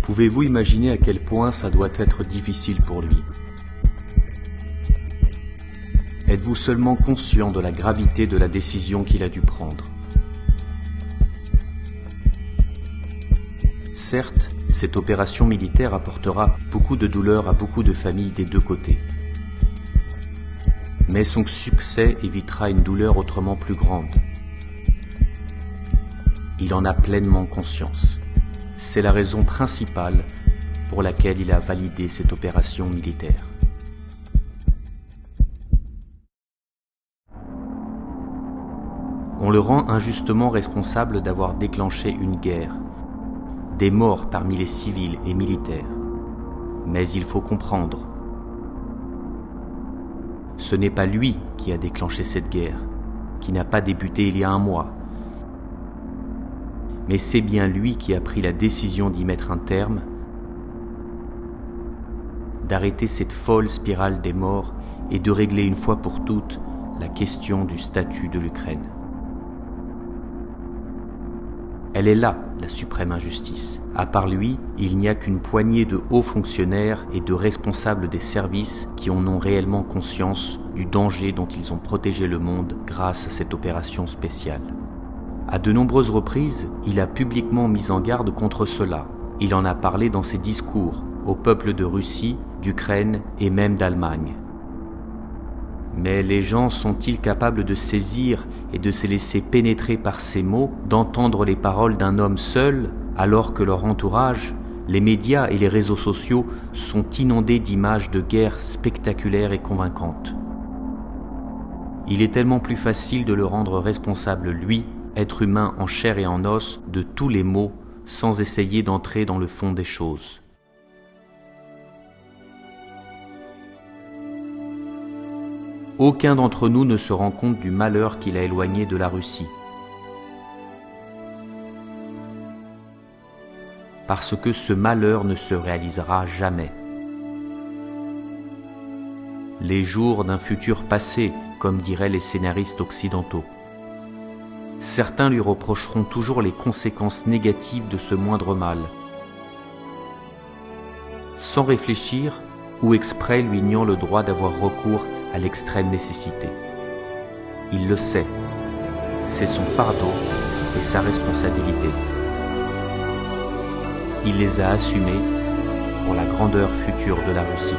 Pouvez-vous imaginer à quel point ça doit être difficile pour lui? Êtes-vous seulement conscient de la gravité de la décision qu'il a dû prendre? Certes, cette opération militaire apportera beaucoup de douleur à beaucoup de familles des deux côtés. Mais son succès évitera une douleur autrement plus grande. Il en a pleinement conscience. C'est la raison principale pour laquelle il a validé cette opération militaire. On le rend injustement responsable d'avoir déclenché une guerre, des morts parmi les civils et militaires. Mais il faut comprendre, ce n'est pas lui qui a déclenché cette guerre, qui n'a pas débuté il y a un mois. Mais c'est bien lui qui a pris la décision d'y mettre un terme, d'arrêter cette folle spirale des morts et de régler une fois pour toutes la question du statut de l'Ukraine. Elle est là, la suprême injustice. À part lui, il n'y a qu'une poignée de hauts fonctionnaires et de responsables des services qui en ont réellement conscience du danger dont ils ont protégé le monde grâce à cette opération spéciale. À de nombreuses reprises, il a publiquement mis en garde contre cela. Il en a parlé dans ses discours aux peuples de Russie, d'Ukraine et même d'Allemagne. Mais les gens sont-ils capables de saisir et de se laisser pénétrer par ces mots, d'entendre les paroles d'un homme seul, alors que leur entourage, les médias et les réseaux sociaux sont inondés d'images de guerre spectaculaires et convaincantes? Il est tellement plus facile de le rendre responsable, lui, être humain en chair et en os, de tous les maux, sans essayer d'entrer dans le fond des choses. Aucun d'entre nous ne se rend compte du malheur qu'il a éloigné de la Russie. Parce que ce malheur ne se réalisera jamais. Les jours d'un futur passé, comme diraient les scénaristes occidentaux. Certains lui reprocheront toujours les conséquences négatives de ce moindre mal, sans réfléchir ou exprès lui niant le droit d'avoir recours à l'extrême nécessité. Il le sait, c'est son fardeau et sa responsabilité. Il les a assumés pour la grandeur future de la Russie.